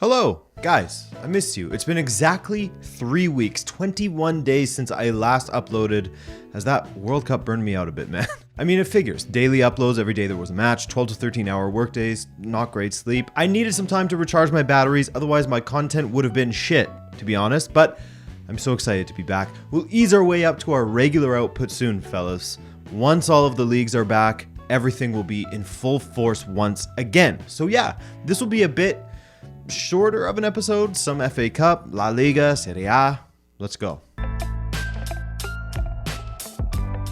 Hello, guys, I missed you. It's been exactly 3 weeks, 21 days since I last uploaded. Has that World Cup burned me out a bit, man? I mean, it figures. Daily uploads every day there was a match, 12 to 13 hour workdays, not great sleep. I needed some time to recharge my batteries, otherwise my content would have been shit, to be honest, but I'm so excited to be back. We'll ease our way up to our regular output soon, fellas. Once all of the leagues are back, everything will be in full force once again. So yeah, this will be a bit shorter of an episode, some FA Cup, La Liga, Serie A. Let's go.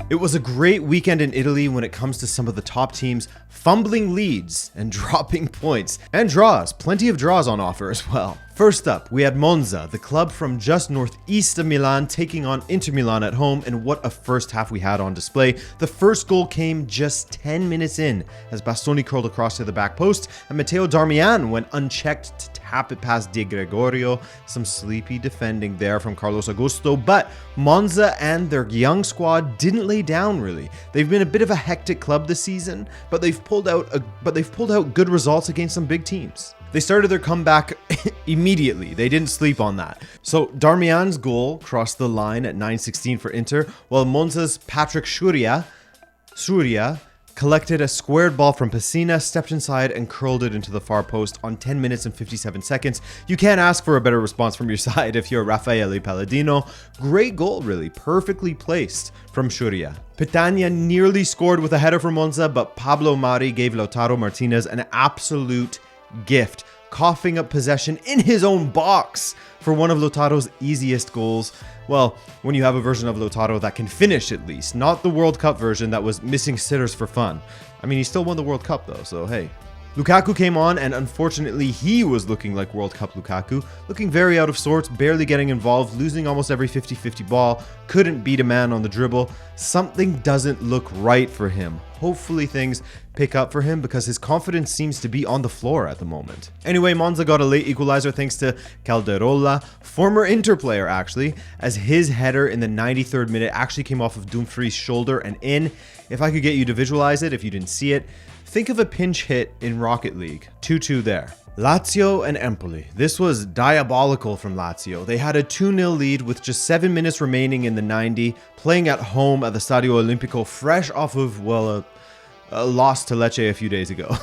It was a great weekend in Italy when it comes to some of the top teams fumbling leads and dropping points. And draws, plenty of draws on offer as well. First up, we had Monza, the club from just northeast of Milan, taking on Inter Milan at home, and what a first half we had on display. The first goal came just 10 minutes in, as Bastoni curled across to the back post, and Matteo Darmian went unchecked to tap it past Di Gregorio. Some sleepy defending there from Carlos Augusto, but Monza and their young squad didn't lay down really. They've been a bit of a hectic club this season, but they've pulled out good results against some big teams. They started their comeback immediately. They didn't sleep on that. So Darmian's goal crossed the line at 9:16 for Inter, while Monza's Patrick Sciurria collected a squared ball from Pessina, stepped inside and curled it into the far post on 10 minutes and 57 seconds. You can't ask for a better response from your side if you're Raffaele Palladino. Great goal, really. Perfectly placed from Sciurria. Petagna nearly scored with a header for Monza, but Pablo Mari gave Lautaro Martinez an absolute gift, coughing up possession in his own box for one of Lautaro's easiest goals. Well, when you have a version of Lautaro that can finish at least, not the World Cup version that was missing sitters for fun. I mean, he still won the World Cup though, so hey. Lukaku came on, and unfortunately he was looking like World Cup Lukaku, looking very out of sorts, barely getting involved, losing almost every 50-50 ball, couldn't beat a man on the dribble. Something doesn't look right for him. Hopefully things pick up for him because his confidence seems to be on the floor at the moment. Anyway, Monza got a late equalizer thanks to Calderola, former Inter player actually, as his header in the 93rd minute actually came off of Dumfries' shoulder and in. If I could get you to visualize it, if you didn't see it, think of a pinch hit in Rocket League. 2-2 there. Lazio and Empoli. This was diabolical from Lazio. They had a 2-0 lead with just 7 minutes remaining in the 90, playing at home at the Stadio Olimpico, fresh off of, well, a loss to Lecce a few days ago.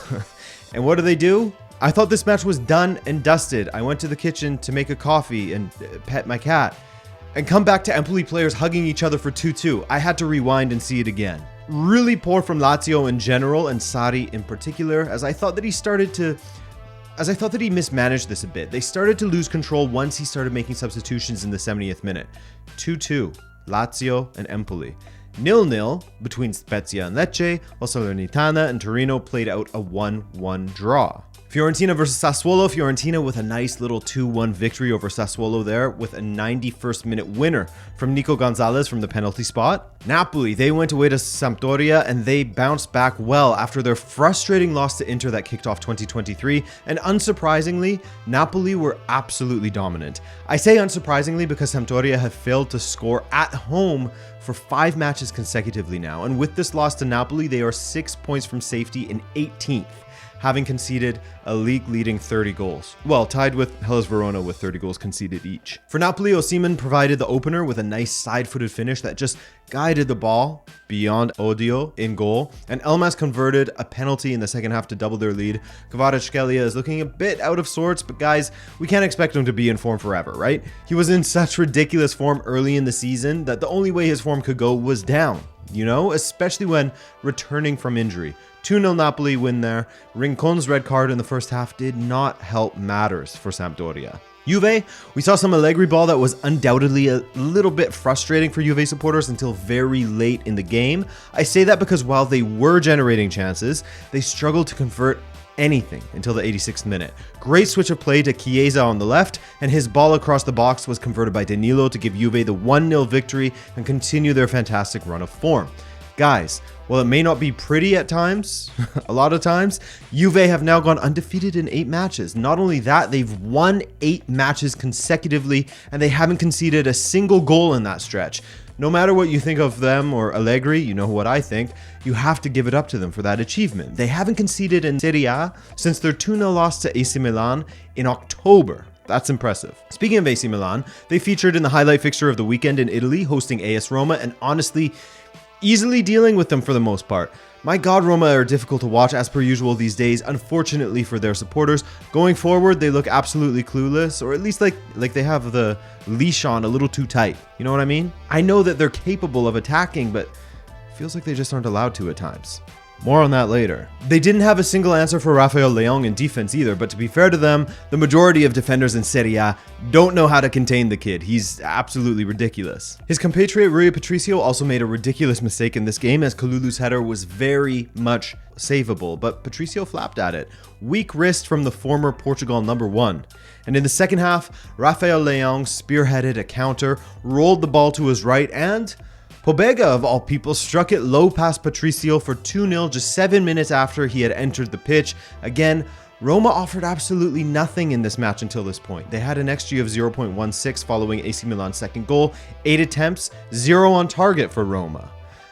And what do? I thought this match was done and dusted. I went to the kitchen to make a coffee and pet my cat, and come back to Empoli players hugging each other for 2-2. I had to rewind and see it again. Really poor from Lazio in general, and Sarri in particular, as I thought that he mismanaged this a bit. They started to lose control once he started making substitutions in the 70th minute. 2-2, Lazio and Empoli. 0-0 between Spezia and Lecce, while Salernitana and Torino played out a 1-1 draw. Fiorentina versus Sassuolo. Fiorentina with a nice little 2-1 victory over Sassuolo there with a 91st minute winner from Nico Gonzalez from the penalty spot. Napoli, they went away to Sampdoria and they bounced back well after their frustrating loss to Inter that kicked off 2023. And unsurprisingly, Napoli were absolutely dominant. I say unsurprisingly because Sampdoria have failed to score at home for 5 matches consecutively now. And with this loss to Napoli, they are 6 points from safety in 18th. Having conceded a league-leading 30 goals. Well, tied with Hellas Verona with 30 goals conceded each. For Napoli, Osimhen provided the opener with a nice side-footed finish that just guided the ball beyond Odio in goal, and Elmas converted a penalty in the second half to double their lead. Kvaratskhelia is looking a bit out of sorts, but guys, we can't expect him to be in form forever, right? He was in such ridiculous form early in the season that the only way his form could go was down, you know, especially when returning from injury. 2-0 Napoli win there. Rincon's red card in the first half did not help matters for Sampdoria. Juve, we saw some Allegri ball that was undoubtedly a little bit frustrating for Juve supporters until very late in the game. I say that because while they were generating chances, they struggled to convert anything until the 86th minute. Great switch of play to Chiesa on the left, and his ball across the box was converted by Danilo to give Juve the 1-0 victory and continue their fantastic run of form. Guys, While it may not be pretty at times, a lot of times, Juve have now gone undefeated in 8 matches. Not only that, they've won 8 matches consecutively, and they haven't conceded a single goal in that stretch. No matter what you think of them or Allegri, you know what I think, you have to give it up to them for that achievement. They haven't conceded in Serie A since their 2-0 loss to AC Milan in October. That's impressive. Speaking of AC Milan, they featured in the highlight fixture of the weekend in Italy, hosting AS Roma, and honestly, easily dealing with them for the most part. My God, Roma are difficult to watch as per usual these days, unfortunately for their supporters. Going forward, they look absolutely clueless, or at least like they have the leash on a little too tight. You know what I mean? I know that they're capable of attacking, but it feels like they just aren't allowed to at times. More on that later. They didn't have a single answer for Rafael Leão in defense either, but to be fair to them, the majority of defenders in Serie A don't know how to contain the kid. He's absolutely ridiculous. His compatriot Rui Patricio also made a ridiculous mistake in this game, as Kalulu's header was very much savable, but Patricio flapped at it. Weak wrist from the former Portugal #1. And in the second half, Rafael Leão spearheaded a counter, rolled the ball to his right, and Pobega, of all people, struck it low past Patricio for 2-0 just 7 minutes after he had entered the pitch. Again, Roma offered absolutely nothing in this match until this point. They had an XG of 0.16 following AC Milan's second goal, 8 attempts, 0 on target for Roma.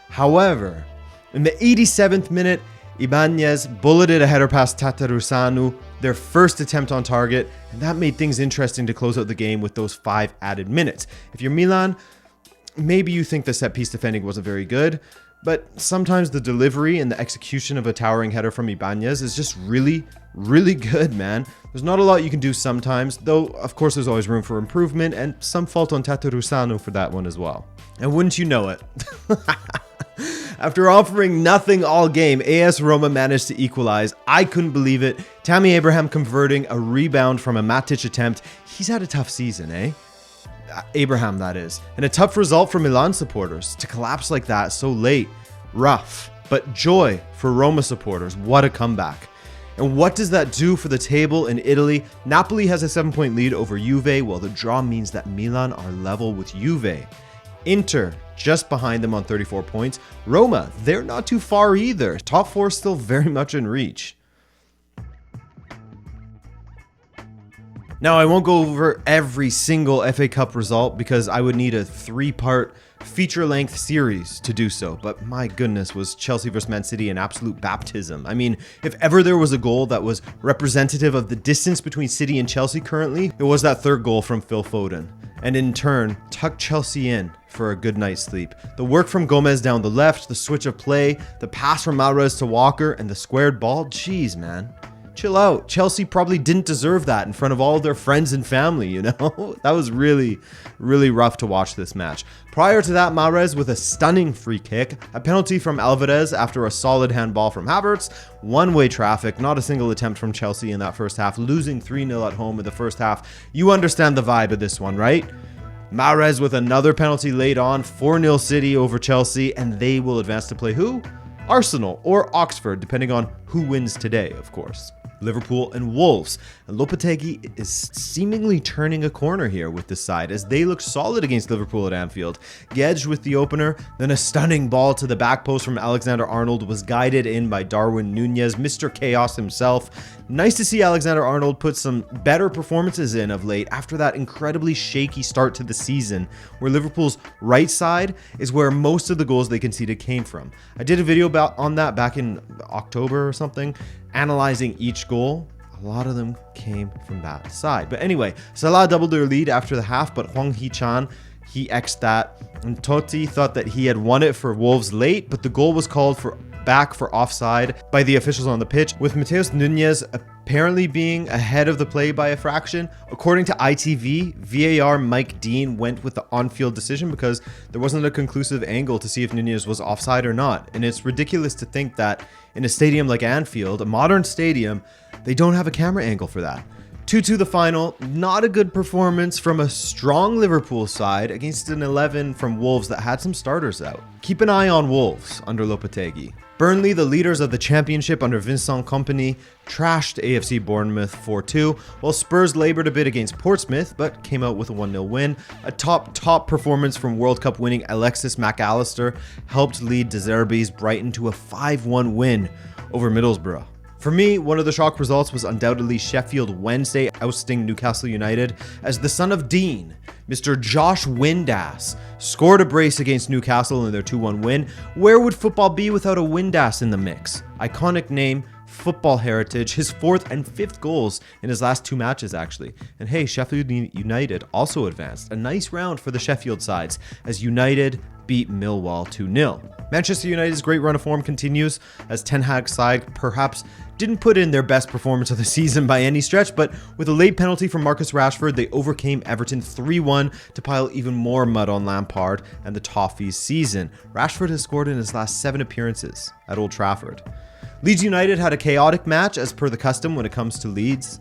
However, in the 87th minute, Ibanez bulleted a header past Tatarusanu, their first attempt on target, and that made things interesting to close out the game with those 5 added minutes. If you're Milan, maybe you think the set-piece defending wasn't very good, but sometimes the delivery and the execution of a towering header from Ibanez is just really, really good, man. There's not a lot you can do sometimes, though of course there's always room for improvement, and some fault on Tatarusanu for that one as well. And wouldn't you know it, after offering nothing all game, AS Roma managed to equalize. I couldn't believe it. Tammy Abraham converting a rebound from a Matic attempt. He's had a tough season, eh? Abraham, that is. And a tough result for Milan supporters to collapse like that so late. Rough, but joy for Roma supporters. What a comeback. And what does that do for the table in Italy? Napoli has a 7-point lead over Juve, while the draw means that Milan are level with Juve. Inter just behind them on 34 points. Roma, they're not too far either. Top 4 still very much in reach. Now, I won't go over every single FA Cup result because I would need a 3-part feature-length series to do so, but my goodness, was Chelsea vs Man City an absolute baptism. I mean, if ever there was a goal that was representative of the distance between City and Chelsea currently, it was that third goal from Phil Foden, and in turn, tucked Chelsea in for a good night's sleep. The work from Gomez down the left, the switch of play, the pass from Mahrez to Walker, and the squared ball, jeez, man. Chill out. Chelsea probably didn't deserve that in front of all their friends and family, you know? That was really, really rough to watch this match. Prior to that, Mahrez with a stunning free kick, a penalty from Alvarez after a solid handball from Havertz, one-way traffic, not a single attempt from Chelsea in that first half, losing 3-0 at home in the first half. You understand the vibe of this one, right? Mahrez with another penalty late on, 4-0 City over Chelsea, and they will advance to play who? Arsenal or Oxford, depending on who wins today, of course. Liverpool and Wolves, and Lopetegui is seemingly turning a corner here with this side as they look solid against Liverpool at Anfield. Gedge with the opener, then a stunning ball to the back post from Alexander-Arnold was guided in by Darwin Nunez, Mr. Chaos himself. Nice to see Alexander-Arnold put some better performances in of late after that incredibly shaky start to the season, where Liverpool's right side is where most of the goals they conceded came from. I did a video on that back in October or something, analyzing each goal. A lot of them came from that side. But anyway, Salah doubled their lead after the half, but Hwang Hee-chan, he X'd that. And Totti thought that he had won it for Wolves late, but the goal was called back for offside by the officials on the pitch, with Mateus Nunez apparently being ahead of the play by a fraction. According to ITV, VAR Mike Dean went with the on-field decision because there wasn't a conclusive angle to see if Nunez was offside or not. And it's ridiculous to think that in a stadium like Anfield, a modern stadium, they don't have a camera angle for that. 2-2 the final. Not a good performance from a strong Liverpool side against an 11 from Wolves that had some starters out. Keep an eye on Wolves under Lopetegui. Burnley, the leaders of the championship under Vincent Kompany, trashed AFC Bournemouth 4-2, while Spurs labored a bit against Portsmouth, but came out with a 1-0 win. A top performance from World Cup winning Alexis Mac Allister helped lead De Zerbi's Brighton to a 5-1 win over Middlesbrough. For me, one of the shock results was undoubtedly Sheffield Wednesday ousting Newcastle United as the son of Dean, Mr. Josh Windass, scored a brace against Newcastle in their 2-1 win. Where would football be without a Windass in the mix? Iconic name, football heritage, his 4th and 5th goals in his last 2 matches actually. And hey, Sheffield United also advanced. A nice round for the Sheffield sides as United beat Millwall 2-0. Manchester United's great run of form continues as Ten Hag's side perhaps didn't put in their best performance of the season by any stretch, but with a late penalty from Marcus Rashford, they overcame Everton 3-1 to pile even more mud on Lampard and the Toffees' season. Rashford has scored in his last 7 appearances at Old Trafford. Leeds United had a chaotic match as per the custom when it comes to Leeds.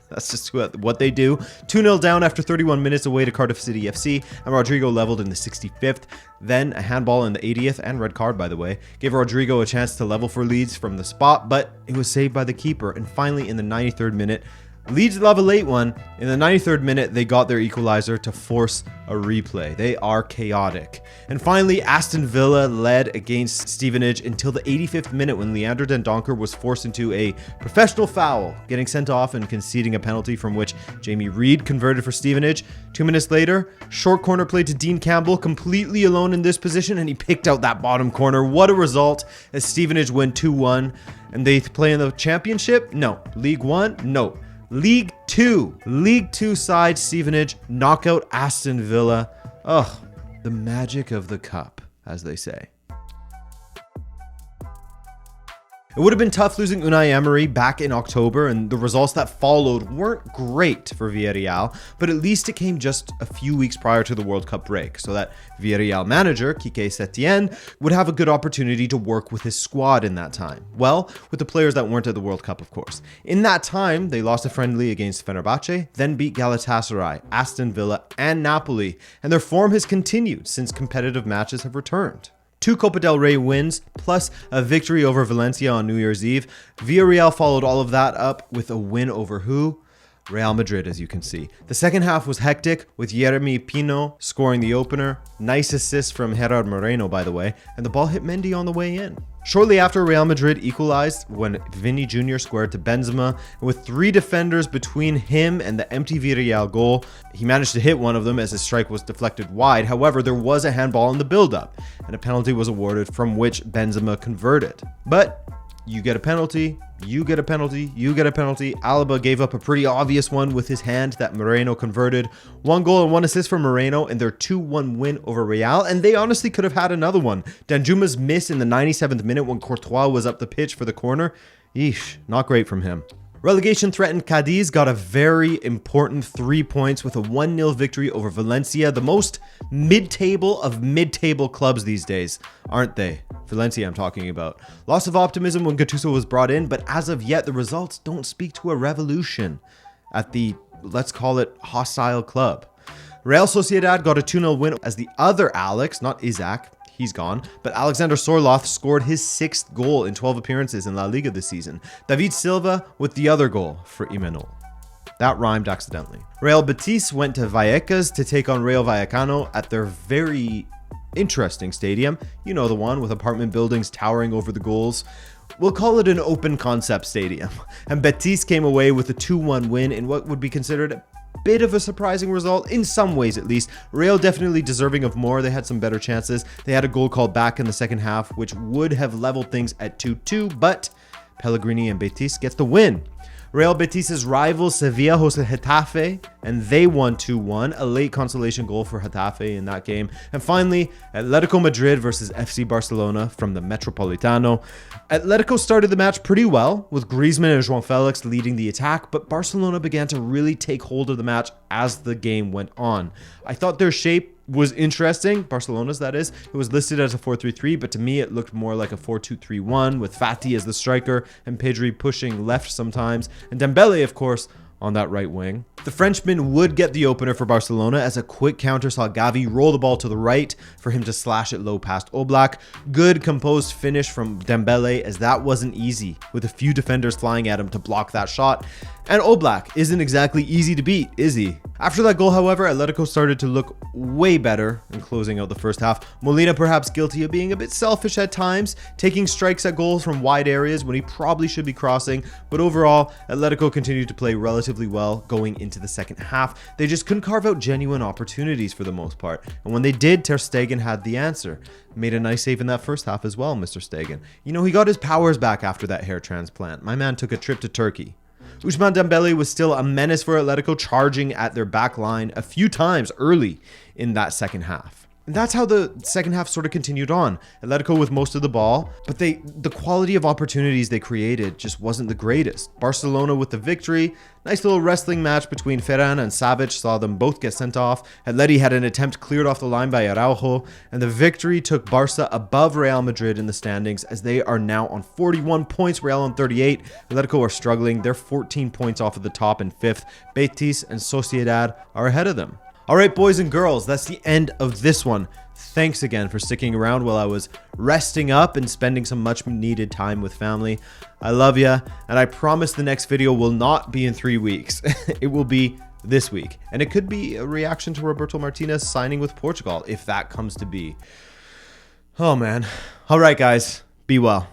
That's just what they do. 2-0 down after 31 minutes away to Cardiff City FC, and Rodrigo leveled in the 65th. Then a handball in the 80th, and red card by the way, gave Rodrigo a chance to level for Leeds from the spot, but it was saved by the keeper. And finally in the 93rd minute, Leeds love a late one. In the 93rd minute, they got their equalizer to force a replay. They are chaotic. And finally, Aston Villa led against Stevenage until the 85th minute when Leander Dendoncker was forced into a professional foul, getting sent off and conceding a penalty from which Jamie Reid converted for Stevenage. 2 minutes later, short corner play to Dean Campbell, completely alone in this position, and he picked out that bottom corner. What a result as Stevenage win 2-1. And they play in the championship? No. League One? No. League 2. League 2 side Stevenage knock out Aston Villa. Ugh, the magic of the cup, as they say. It would have been tough losing Unai Emery back in October, and the results that followed weren't great for Villarreal, but at least it came just a few weeks prior to the World Cup break, so that Villarreal manager, Quique Setien, would have a good opportunity to work with his squad in that time. Well, with the players that weren't at the World Cup, of course. In that time, they lost a friendly against Fenerbahce, then beat Galatasaray, Aston Villa, and Napoli, and their form has continued since competitive matches have returned. 2 Copa del Rey wins, plus a victory over Valencia on New Year's Eve. Villarreal followed all of that up with a win over who? Real Madrid, as you can see. The second half was hectic, with Yeremy Pino scoring the opener. Nice assist from Gerard Moreno, by the way, and the ball hit Mendy on the way in. Shortly after, Real Madrid equalized when Vini Jr. squared to Benzema, and with 3 defenders between him and the empty Villarreal goal, he managed to hit one of them as his strike was deflected wide. However, there was a handball in the build-up, and a penalty was awarded from which Benzema converted. But you get a penalty, you get a penalty, you get a penalty. Alaba gave up a pretty obvious one with his hand that Moreno converted. 1 goal and 1 assist from Moreno in their 2-1 win over Real, and they honestly could have had another one. Danjuma's miss in the 97th minute when Courtois was up the pitch for the corner. Eesh, not great from him. Relegation-threatened Cadiz got a very important 3 points with a 1-0 victory over Valencia, the most mid-table of mid-table clubs these days, aren't they? Valencia I'm talking about. Loss of optimism when Gattuso was brought in, but as of yet, the results don't speak to a revolution at the, let's call it, hostile club. Real Sociedad got a 2-0 win as the other Alex, not Isaac, he's gone, but Alexander Sorloth scored his 6th goal in 12 appearances in La Liga this season. David Silva with the other goal for Imanol. That rhymed accidentally. Real Betis went to Vallecas to take on Rayo Vallecano at their very interesting stadium. You know, the one with apartment buildings towering over the goals. We'll call it an open concept stadium. And Betis came away with a 2-1 win in what would be considered a bit of a surprising result, in some ways at least. Real definitely deserving of more. They had some better chances. They had a goal called back in the second half, which would have leveled things at 2-2, but Pellegrini and Betis gets the win. Real Betis' rival Sevilla hosted Getafe, and they won 2-1, a late consolation goal for Getafe in that game. And finally, Atletico Madrid versus FC Barcelona from the Metropolitano. Atletico started the match pretty well, with Griezmann and João Felix leading the attack, but Barcelona began to really take hold of the match as the game went on. I thought their shape was interesting, Barcelona's that is. It was listed as a 4-3-3, but to me it looked more like a 4-2-3-1 with Fati as the striker and Pedri pushing left sometimes, and Dembele, of course, on that right wing. The Frenchman would get the opener for Barcelona as a quick counter saw Gavi roll the ball to the right for him to slash it low past Oblak. Good composed finish from Dembele, as that wasn't easy with a few defenders flying at him to block that shot. And Oblak isn't exactly easy to beat, is he? After that goal, however, Atletico started to look way better in closing out the first half. Molina perhaps guilty of being a bit selfish at times, taking strikes at goals from wide areas when he probably should be crossing, but overall, Atletico continued to play relatively well going into the second half. They just couldn't carve out genuine opportunities for the most part, and when they did, Ter Stegen had the answer. Made a nice save in that first half as well, Mr. Stegen. You know, he got his powers back after that hair transplant. My man took a trip to Turkey. Ousmane Dembele was still a menace for Atletico, charging at their back line a few times early in that second half. And that's how the second half sort of continued on. Atletico with most of the ball, but the quality of opportunities they created just wasn't the greatest. Barcelona with the victory. Nice little wrestling match between Ferran and Savic saw them both get sent off. Atleti had an attempt cleared off the line by Araujo, and the victory took Barca above Real Madrid in the standings, as they are now on 41 points, Real on 38. Atletico are struggling. They're 14 points off of the top in 5th. Betis and Sociedad are ahead of them. All right, boys and girls, that's the end of this one. Thanks again for sticking around while I was resting up and spending some much needed time with family. I love ya, and I promise the next video will not be in 3 weeks. It will be this week, and it could be a reaction to Roberto Martinez signing with Portugal, if that comes to be. Oh man. All right, guys, be well.